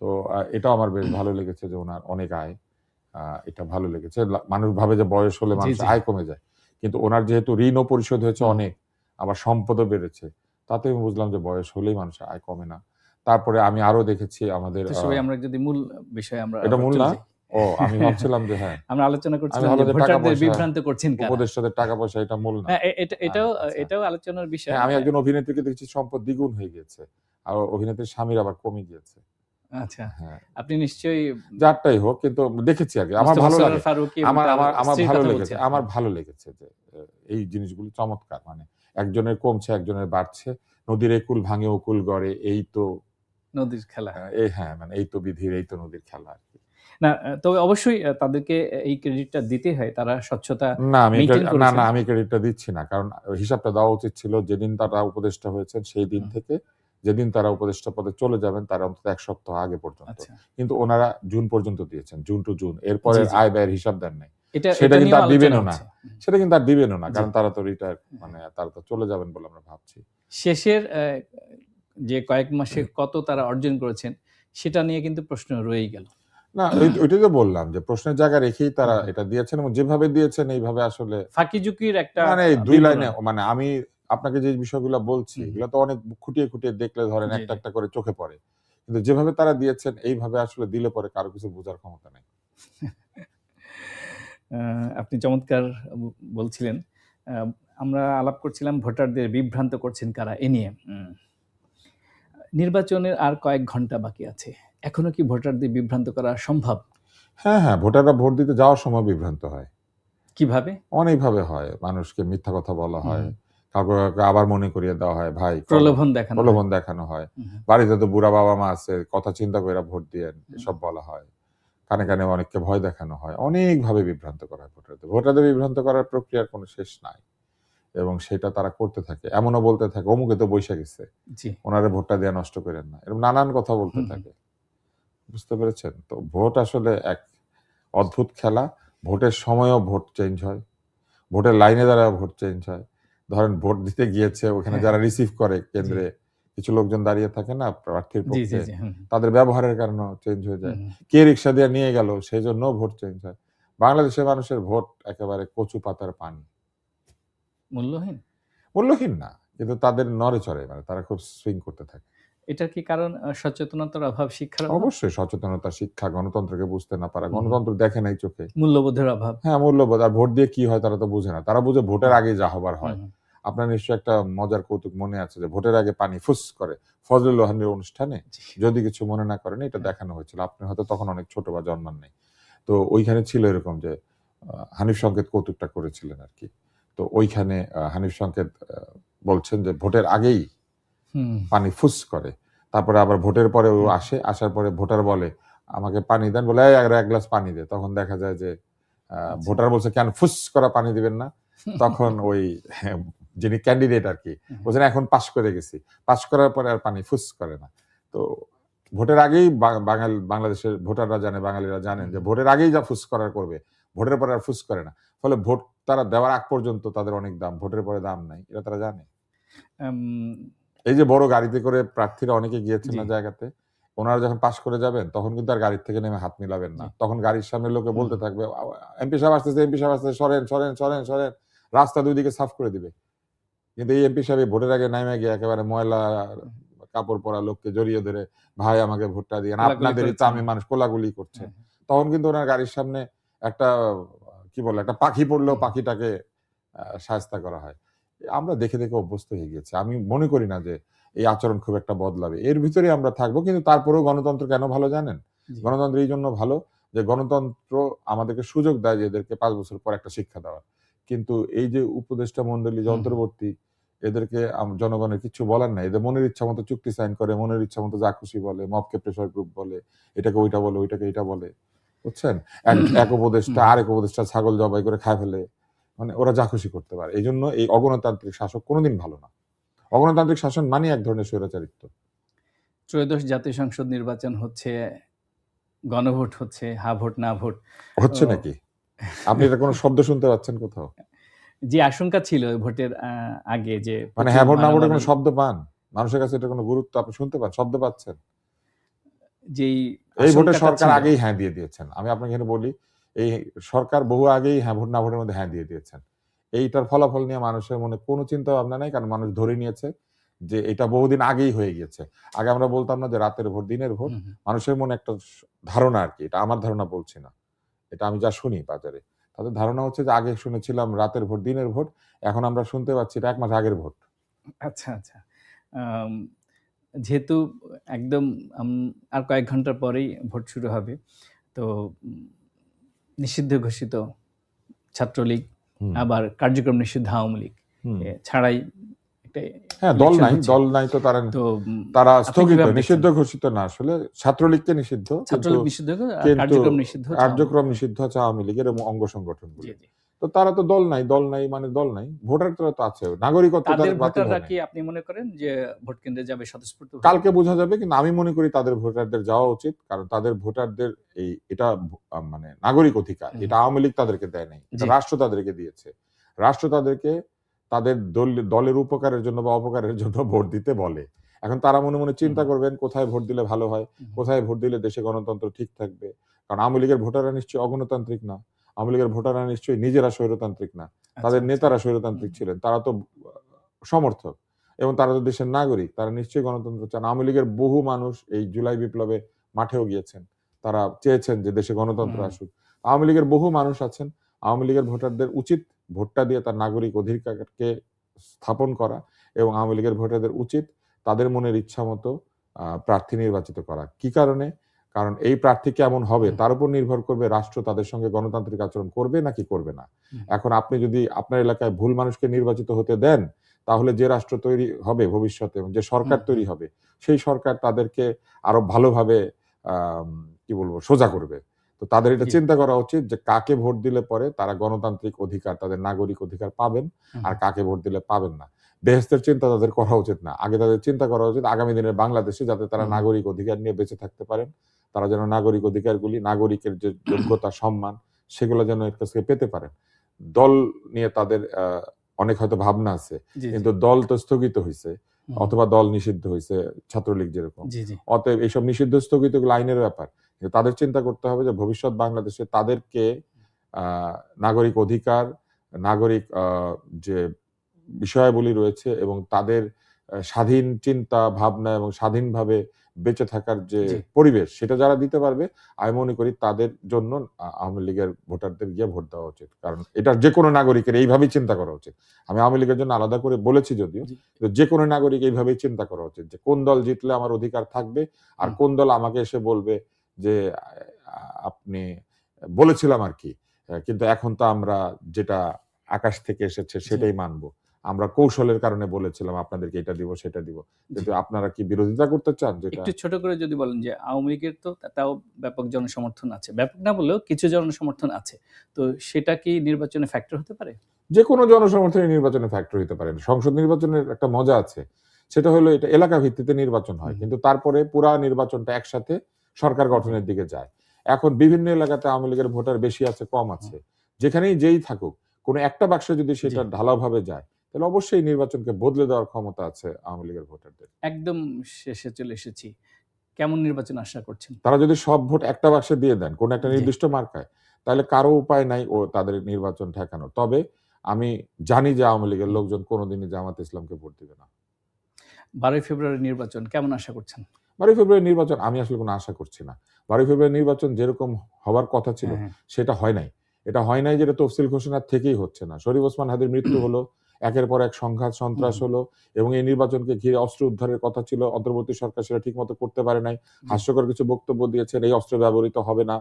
তো এটাও আমার বেশ ভালো লেগেছে যে উনার অনেক আয়। আ এটা ভালো লেগেছে। মানুষ ভাবে যে বয়স হলে জি, মানুষের জি। আয় কমে যায়। কিন্তু উনার যেহেতু ঋণও পরিশোধ হয়েছে হুম। অনেক, আবার সম্পদও বেড়েছে। তাতে আমি বুঝলাম যে বয়স হলেই মানুষের আয় কমে না। তারপরে আমি আরো দেখেছি আমাদের তো সবাই আমরা যদি মূল বিষয়ে আমরা এটা আবার মূল চলে না? যাই। ও আমি ভাবছিলাম যে হ্যাঁ, আমরা আলোচনা আমি করছিলাম যে ভাবলাম যে ভোটারদের টাকা-পয়সা, বিভ্রান্ত করছেন কারা? উপদেষ্টাদের টাকা-পয়সা এটা মূল না। হ্যাঁ, এটাও আচ্ছা। এটাও আলোচনার বিষয়। হ্যাঁ, আমি একজন অভিনেত্রীকে দেখছি সম্পদ দ্বিগুণ হয়ে গিয়েছে। আর অভিনেত্রীর স্বামীর আবার কমে গিয়েছে। আচ্ছা। হ্যাঁ। আপনি নিশ্চয়ই যারটাই হোক কিন্তু দেখেছি আরকি। আমার মোস্তফা ভালো লাগে। সরোয়ার ফারুকী এবং আমার তার আমার আমার স্ত্রীর ভালো কথা লেগেছে। বলছেন। আমার হ্যাঁ, ভালো লেগেছে যে এই জিনিসগুলো চমৎকার। মানে একজনের কমছে, একজনের বাড়ছে। নদীর একুল ভাঙে অকুল গড়ে, এই তো নদীর খেলা। এই হ্যাঁ, মানে এই তো বিধির, এই তো নদীর খেলা আরকি। না, তবে অবশ্যই তাদেরকে এই ক্রেডিটটা দিতে হয়। তারা স্বচ্ছতা না আমি মেইনটেইন করেছেন। আমি ক্রেডিটটা দিচ্ছি না। কারণ হিসাবটা দেওয়া উচিত ছিল যেদিন তারা উপদেষ্টা হয়েছেন সেই দিন হুম, থেকে যেদিন তারা উপদেষ্টা পদে চলে যাবেন তার অন্তত ১ সপ্তাহ আগে পর্যন্ত। আচ্ছা। কিন্তু উনারা জুন পর্যন্ত দিয়েছেন। June two June. জি, এরপরের জি। আয় ব্যয়ের হিসাব দেন নাই। এটা সেটা এটা কিন্তু নিয়েও আর আলোচনা দিবেনও না। হচ্ছে। হুম, সেটা কিন্তু আর দিবেনও না। জি। কারণ তারা তো রিটায়ার মানে তারা তো চলে যাবেন বলে আমরা ভাবছি। শেষের যে কয়েক মাসে কত তারা অর্জন করেছেন, সেটা নিয়ে কিন্তু প্রশ্ন রয়েই গেল। না ওইটাই তো বললাম যে প্রশ্নের জায়গা রেখেই তারা হুম, হুম। এটা দিয়েছেন এবং যেভাবে দিয়েছেন এইভাবে আসলে ফাঁকি-ঝুঁকির একটা মানে ২ লাইনে বিবরণ। মানে আমি আপনাকে যে বিষয়গুলো বলছি, হুম, এগুলো তো অনেক খুঁটিয়ে, খুঁটিয়ে দেখলে ধরেন জি, একটা, জি। একটা করে চোখে পড়ে। কিন্তু যেভাবে তারা দিয়েছেন এইভাবে আসলে দিলে পরে কারো কিছু বোঝার ক্ষমতা নেই। আ আপনি চমৎকার বলছিলেন। আ আমরা আলাপ করছিলাম ভোটারদের বিভ্রান্ত করছেন কারা এ নিয়ে। নির্বাচনের আর কয়েক ঘন্টা বাকি আছে। এখনো কি ভোটারদের বিভ্রান্ত করা সম্ভব? হ্যাঁ, হ্যাঁ, ভোটাররা ভোট দিতে যাওয়ার সময় বিভ্রান্ত হয়। কিভাবে? অনেকভাবে হয়। মানুষকে মিথ্যা কথা বলা হুম, হয়। হুম। কাউকে, কাউকে আবার মনে করিয়ে দেওয়া হয়, ভাই প্রলোভন দেখানো হয়। প্রলোভন দেখানো হয়। হুম, হুম, বাড়িতে তো বুড়া বাবা-মা আছে, কথা চিন্তা কইরা ভোট দিয়েন, হুম, এসব বলা হয়। কানে, কানে অনেককে ভয় দেখানো হয়। অনেকভাবে বিভ্রান্ত করা হয় ভোটারদের। ভোটারদের বিভ্রান্ত করার প্রক্রিয়ার কোনো শেষ নাই। এবং সেটা তারা করতে থাকে। এমনও বলতে থাকে, "অমুকে তো বইসা গেছে। জি। উনারে ভোটটা দেয়া নষ্ট কইরেন না।" এরকম নানান কথা বলতে হুম, হুম। থাকে। বুঝতে পেরেছেন? তো ভোট আসলে এক অদ্ভুত খেলা। ভোটের সময়ও ভোট চেঞ্জ হয়। ভোটের লাইনে দাঁড়ায় ভোট চেঞ্জ হয়। ধরেন ভোট দিতে গিয়েছে ওখানে হ্যাঁ, যারা হ্যাঁ। রিসিভ করে জি। কেন্দ্রে কিছু লোকজন দাঁড়িয়ে থাকে না প্রার্থীর জি, জি, পক্ষে, জি। হুম, তাদের ব্যবহারের কারণেও চেঞ্জ হয়ে হুম, যায়। হুম। কে রিক্সা দিয়ে নিয়ে গেল সেজন্যও ভোট চেঞ্জ হয়। বাংলাদেশের মানুষের ভোট একেবারে কচু পাতার পানি। মূল্যহীন? মূল্যহীন না। কিন্তু তাদের নড়ে-চড়ে মানে তারা খুব সুইং করতে থাকে। এটার কি কারণ সচেতনতার অভাব, শিক্ষার অভাব? অবশ্যই সচেতনতা, শিক্ষা, গণতন্ত্রকে বুঝতে না পারা। হুম, হুম। গণতন্ত্র দেখে নাই চোখে। মূল্যবোধের অভাব। হ্যাঁ, মূল্যবোধ। আর ভোট দিয়ে কি হয় তারা তো বুঝে না। তারা বুঝে ভোটের হুম, আগেই যা হবার হুম, হয়। হুম। আপনার নিশ্চয়ই একটা মজার কৌতুক মনে আছে যে ভোটের আগে পানি ফুস করে ফজলুল লোহানীর অনুষ্ঠানে জি। যদি কিছু মনে না করেন এটা হ্যাঁ। দেখানো হয়েছিল। আপনি হয়তো তখন অনেক ছোট বা জন্মান নাই। তো ওইখানে ছিল এরকম যে হানিফ সংকেত কৌতুকটা করেছিলেন আরকি। তো ওইখানে হানিফ সংকেত বলছেন যে ভোটের আগেই হুম। পানি ফুস করে। তারপরে আবার ভোটের পরে ও হুম, আসে। আসার পরে ভোটার বলে, "আমাকে পানি দেন।" বলে, "এই আর ১ গ্লাস পানি দে।" তখন দেখা যায় যে আচ্ছা। ভোটার বলছে, "কেন ফুস করা পানি দিবেন না?" তখন ওই যিনি ক্যান্ডিডেট আরকি হ্যাঁ, বলছেন, "এখন পাস করে গেছি। পাস করার পরে আর পানি ফুস করে না।" তো ভোটের আগেই বাংলাদেশের ভোটাররা জানে, বাঙালিরা জানেন যে হুম, ভোটের আগেই যা ফুস করার করবে। ভোটের পরে আর ফুস করে না। ফলে ভোট তারা দেওয়ার আগ পর্যন্ত তাদের অনেক দাম। ভোটের পরে দাম নাই। এটা তারা জানে। আম এই যে বড় গাড়িতে করে প্রার্থীরা অনেকে গিয়েছেন জি, না জায়গাতে, উনারা যখন পাস করে যাবেন তখন কিন্তু আর গাড়ির থেকে নেমে হাত মিলাবেন জি। না। তখন গাড়ির সামনের লোকে হুম, বলতে থাকবে, "এমপি সাহেব আসতেছে, এমপি সাহেব আসতেছে, সরেন, সরেন, সরেন, সরেন।" রাস্তা ২ দিকে সাফ করে দিবে। কিন্তু এই এমপি সাহেব এই ভোটের আগে নাইমা গিয়ে একেবারে ময়লা হুম। কাপড় পরা লোককে জড়িয়ে ধরে, "ভাই আমাকে ভোটটা দিয়েন। কোলাকুলি আপনাদেরই তো করেছেন। আমি মানুষ।" কোলাকুলি করছে। হ্যাঁ, তখন কিন্তু উনার গাড়ির সামনে একটা কি বলে? একটা পাখি পড়লেও হুম, পাখিটাকে শায়েস্তা করা হয়। আমরা দেখে, দেখে অভ্যস্ত হয়ে গিয়েছি। আমি মনে করি না যে এই আচরণ খুব একটা বদলাবে। এর ভিতরেই আমরা থাকবো। কিন্তু তারপরেও গণতন্ত্র কেন ভালো জানেন? জি। গণতন্ত্র এইজন্য ভালো যে গণতন্ত্র আমাদেরকে সুযোগ দেয় যে এদেরকে ৫ বছর পর একটা শিক্ষা দেওয়ার। কিন্তু এই যে উপদেষ্টা মন্ডলী যে হুম, হুম। অন্তর্বর্তী এদেরকে জনগণের কিছু বলার নাই। এদের মনের ইচ্ছা মতো চুক্তি সাইন করে, মনের ইচ্ছা মতো যা খুশি বলে, মবকে প্রেসার গ্রুপ বলে, এটাকে ওইটা বলে, ওইটাকে এটা বলে, বুঝছেন? এক উপদেষ্টা আরেক উপদেষ্টা ছাগল জবাই করে খায় ফেলে, মানে ওরা যা খুশি করতে পারে। এই জন্য এই অগণতান্ত্রিক শাসক কোনোদিন ভালো না। অগণতান্ত্রিক শাসন মানে এক ধরনের স্বৈরাচারিত্ব। ত্রয়োদশ জাতীয় সংসদ নির্বাচন হচ্ছে, গণভোট হচ্ছে, হা ভোট না ভোট হচ্ছে নাকি? আপনি এটা কোনো শব্দ শুনতে পাচ্ছেন কোথাও? যে আশঙ্কা ছিল ভোটের আগে যে মানে হ্যাঁ ভোট না ভোটের কোনো শব্দ পান? মানুষের কাছে এটা কোনো গুরুত্ব আপনি শুনতে পান, শব্দ পাচ্ছেন? যেই এই ভোটে সরকার আগেই হ্যাঁ দিয়ে দিয়েছেন। আমি আপনাকে এখানে বলি, এই সরকার বহু আগেই হ্যাঁ ভোট না ভোটের মধ্যে হ্যাঁ দিয়ে দিয়েছেন। এইটার ফলাফল নিয়ে মানুষের মনে কোনো চিন্তা ভাবনা নাই, কারণ মানুষ ধরে নিয়েছে যে এটা বহুদিন আগেই হয়ে গিয়েছে। আগে আমরা বলতাম না যে রাতের ভোট দিনের ভোট, মানুষের মনে একটা ধারণা আর কি, এটা আমার ধারণা বলছি না, এটা আমি যা শুনি বাজারে, তাদের ধারণা হচ্ছে যে আগে শুনেছিলাম রাতের ভোট দিনের ভোট, এখন আমরা শুনতে পাচ্ছি এটা 1 মাস আগের ভোট। আচ্ছা আচ্ছা। যেহেতু একদম আর কয়েক ঘন্টা পরেই ভোট শুরু হবে, তো নিষিদ্ধ ঘোষিত ছাত্রলীগ, আবার কার্যক্রম নিষিদ্ধ আওয়ামী লীগ ছাড়াই হ্যাঁ দল নাই তো তারা স্থগিত, নিষিদ্ধ ঘোষিত না, আসলে ছাত্রলীগকে নিষিদ্ধ, কার্যক্রম নিষিদ্ধ হচ্ছে আওয়ামী লীগের এবং অঙ্গ সংগঠন। তো তারা তো দল নাই মানে দল নাই, ভোটার তো আছে, নাগরিকত্ব তাদের ভোটাররা কি আপনি মনে করেন যে ভোট কেন্দ্রে যাবে স্বতঃস্ফূর্ত? কালকে বোঝা যাবে, কিন্তু আমি মনে করি তাদের ভোটারদের যাওয়া উচিত, কারণ তাদের ভোটারদের এটা মানে নাগরিক অধিকার, এটা আওয়ামী লীগ তাদেরকে দেয় নাই, রাষ্ট্র তাদেরকে দিয়েছে। রাষ্ট্র তাদেরকে তাদের দলের উপকারের জন্য বা অপকারের জন্য ভোট দিতে বলে। এখন তারা মনে মনে চিন্তা করবেন কোথায় ভোট দিলে ভালো হয়, কোথায় ভোট দিলে দেশে গণতন্ত্র ঠিক থাকবে। কারণ আওয়ামী লীগের ভোটাররা নিশ্চয়ই অগণতান্ত্রিক না, আওয়ামী লীগের ভোটাররা নিশ্চয়ই নিজেরা স্বৈরতান্ত্রিক না, তাদের নেতারা স্বৈরতান্ত্রিক ছিলেন, তারা তো সমর্থক এবং তারা তো দেশের নাগরিক, তারা নিশ্চয়ই গণতন্ত্র চান। আওয়ামী লীগের বহু মানুষ এই জুলাই বিপ্লবে মাঠেও গিয়েছেন, তারা চেয়েছেন যে দেশে গণতন্ত্র আসুক। আওয়ামী লীগের বহু মানুষ আছেন, আওয়ামী লীগের ভোটারদের উচিত ভোটটা দিয়ে তার নাগরিক অধিকারকে স্থাপন করা, এবং আওয়ামী লীগের ভোটারদের উচিত তাদের মনের ইচ্ছা মতো প্রার্থী নির্বাচিত করা। কি কারণে? কারণ এই প্রার্থী কেমন হবে তার উপর নির্ভর করবে রাষ্ট্র তাদের সঙ্গে গণতান্ত্রিক আচরণ করবে নাকি করবে না। এখন আপনি যদি আপনার এলাকায় ভুল মানুষকে নির্বাচিত হতে দেন, তাহলে যে রাষ্ট্র তৈরি হবে ভবিষ্যতে, যে সরকার তৈরি হবে, সেই সরকার তাদেরকে আরো ভালোভাবে কি বলবো সোজা করবে। তো তাদের এটা চিন্তা করা উচিত যে কাকে ভোট দিলে পরে তারা গণতান্ত্রিক অধিকার, তাদের নাগরিক অধিকার পাবেন, আর কাকে ভোট দিলে পাবেন না। বেহেস্তের চিন্তা তাদের করা উচিত না, আগে তাদের চিন্তা করা উচিত আগামী দিনের বাংলাদেশে যাতে তারা নাগরিক অধিকার নিয়ে বেঁচে থাকতে পারেন, তারা যেন নাগরিক অধিকারগুলি, নাগরিকের যে যোগ্যতা সম্মান, সেগুলো যেন এর কাছে পেতে পারেন। দল নিয়ে তাদের অনেক হয়তো ভাবনা আছে, কিন্তু দল তো স্থগিত হয়েছে, অথবা দল নিষিদ্ধ হয়েছে, ছাত্রলীগ যেরকম। অতএব এইসব নিষিদ্ধ স্থগিত গুলো আইনের ব্যাপার, তাদের চিন্তা করতে হবে যে ভবিষ্যৎ বাংলাদেশে তাদেরকে নাগরিক অধিকার, নাগরিক যে বিষয়াবলী রয়েছে এবং তাদের স্বাধীন চিন্তা ভাবনা এবং স্বাধীনভাবে বেঁচে থাকার যে পরিবেশ, সেটা যারা দিতে পারবে, আমি মনে করি তাদের জন্য আওয়ামী লীগের ভোটারদের গিয়ে ভোট দেওয়া উচিত। কারণ এটা যে কোনো নাগরিকের এইভাবেই চিন্তা করা উচিত। আমি আওয়ামী লীগের জন্য আলাদা করে বলেছি যদিও, যে কোনো নাগরিক এইভাবেই চিন্তা করা উচিত যে কোন দল জিতলে আমার অধিকার থাকবে, আর কোন দল আমাকে এসে বলবে যে আপনি বলেছিলাম আর কি, কিন্তু এখন তো আমরা যেটা আকাশ থেকে এসেছে সেটাই মানবো, আমরা কৌশলের কারণে বলেছিলাম আপনাদেরকে এটা দিব সেটা দিব, কিন্তু আপনারা কি বিরোধিতা করতে চান? যেটা একটু ছোট করে যদি বলেন যে আওয়ামী লীগের তো তাও ব্যাপক জনসমর্থন আছে, ব্যাপক না বললেও কিছু জনসমর্থন আছে, তো সেটা কি নির্বাচনে ফ্যাক্টর হতে পারে? যে কোনো জনসমর্থনের নির্বাচনে ফ্যাক্টর হতে পারে। সংসদ নির্বাচনের একটা মজা আছে, সেটা হলো এটা এলাকা ভিত্তিতে নির্বাচন হয়, কিন্তু তারপরে পুরা নির্বাচনটা একসাথে সরকার গঠনের দিকে যায়। এখন বিভিন্ন এলাকাতে আওয়ামী লীগের ভোটার বেশি আছে কম আছে, যেখানেই যেই থাকুক, কোনো একটা বাক্সে যদি সেটা ঢালাওভাবে যায়, তাহলে অবশ্যই নির্বাচনকে বদলে দেওয়ার ক্ষমতা আছে আওয়ামী লীগের ভোটারদের। একদম শেষে চলে এসেছি, কেমন নির্বাচন আশা করছেন? তারা যদি সব ভোট একটা বাক্সে দিয়ে দেন কোন একটা নির্দিষ্ট মার্কায়, তাহলে কারো উপায় নাই ও তাদের নির্বাচন ঠেকানো। তবে আমি জানি যে আওয়ামী লীগের লোকজন কোনোদিনই জামাত ইসলামকে ভোট দিবে না। 12 ফেব্রুয়ারি নির্বাচন কেমন আশা করছেন? 12 ফেব্রুয়ারি নির্বাচন আমি আসলে কোনো আশা করছি না। 12 ফেব্রুয়ারি নির্বাচন যেরকম হওয়ার কথা ছিল সেটা হয় নাই। এটা হয় নাই, যেটা তফসিল ঘোষণার থেকেই হচ্ছে না। শরীফ ওসমান হাদির মৃত্যু হলো, একের পর এক সংঘাত সন্ত্রাস হলো, এবং এই নির্বাচনকে ঘিরে অস্ত্র উদ্ধারের কথা ছিল, অন্তর্বর্তী সরকার সেটা ঠিক মতো করতে পারে নাই। হাস্যকর কিছু বক্তব্য দিয়েছেন, এই অস্ত্র ব্যবহৃত হবে না,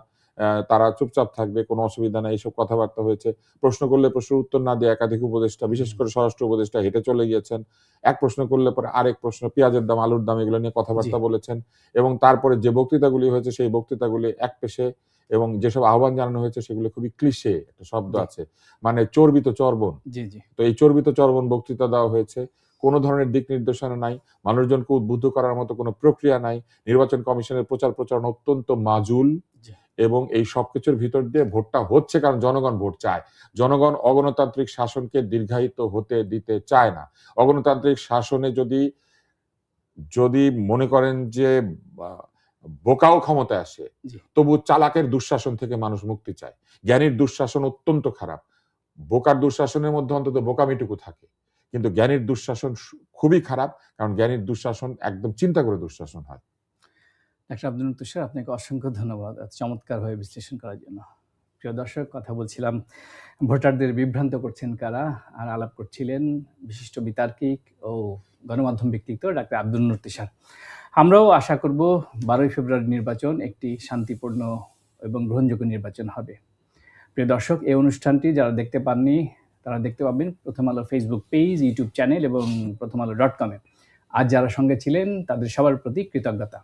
তারা চুপচাপ থাকবে, কোনো অসুবিধা নাই, এইসব কথাবার্তা হয়েছে। প্রশ্ন করলে প্রশ্নের উত্তর না দিয়ে একাধিক উপদেষ্টা, বিশেষ করে স্বরাষ্ট্র উপদেষ্টা হেঁটে চলে গিয়েছেন। এক প্রশ্ন করলে পরে আরেক প্রশ্ন, পেঁয়াজের দাম, আলুর দাম, এগুলো নিয়ে জি, কথাবার্তা বলেছেন। এবং তারপরে যে বক্তৃতাগুলি হয়েছে সেই বক্তৃতাগুলি একপেশে, এবং যেসব আহ্বান জানানো হয়েছে সেগুলো খুবই ক্লিশে, একটা শব্দ জি, আছে, মানে চর্বিত চর্বণ। জি, জি। তো এই চর্বিত চর্বণ বক্তৃতা দেওয়া হয়েছে। কোনো ধরনের দিক নির্দেশনা নাই, মানুষজনকে উদ্বুদ্ধ করার মতো কোনো প্রক্রিয়া নাই। নির্বাচন কমিশনের প্রচার প্রচারণা অত্যন্ত মাজুল, জি, এবং এই সবকিছুর ভিতর দিয়ে ভোটটা হচ্ছে কারণ জনগণ ভোট চায়। জনগণ অগণতান্ত্রিক শাসনকে দীর্ঘায়িত হতে দিতে চায় না। অগণতান্ত্রিক শাসনে যদি যদি মনে করেন যে আ বোকাও ক্ষমতায় আসে, জি। তবু চালাকের দুঃশাসন থেকে মানুষ মুক্তি চায়। জ্ঞানীর দুঃশাসন অত্যন্ত খারাপ। বোকার দুঃশাসনের মধ্যে অন্তত বোকামিটুকু থাকে। কিন্তু জ্ঞানীর দুঃশাসন খুবই খারাপ। কারণ জ্ঞানীর দুঃশাসন একদম চিন্তা করে দুঃশাসন হয়। ডাক্তার আব্দুল তুষার, আপনাকে অসংখ্য ধন্যবাদ এত চমৎকারভাবে বিশ্লেষণ করার জন্য। প্রিয় দর্শক, কথা বলছিলাম ভোটারদের বিভ্রান্ত করছেন কারা, আর আলাপ করছিলেন বিশিষ্ট বিতার্কিক ও গণমাধ্যম ব্যক্তিত্ব ডাক্তার আব্দুল তুষার। আমরাও আশা করব 12ই ফেব্রুয়ারি নির্বাচন একটি শান্তিপূর্ণ এবং গ্রহণযোগ্য নির্বাচন হবে। প্রিয় দর্শক, এই অনুষ্ঠানটি যারা দেখতে পাননি তারা দেখতে পাবেন প্রথম আলো ফেসবুক পেজ, ইউটিউব চ্যানেল এবং প্রথম আলো .com-এ। আজ যারা সঙ্গে ছিলেন তাদের সবার প্রতি কৃতজ্ঞতা।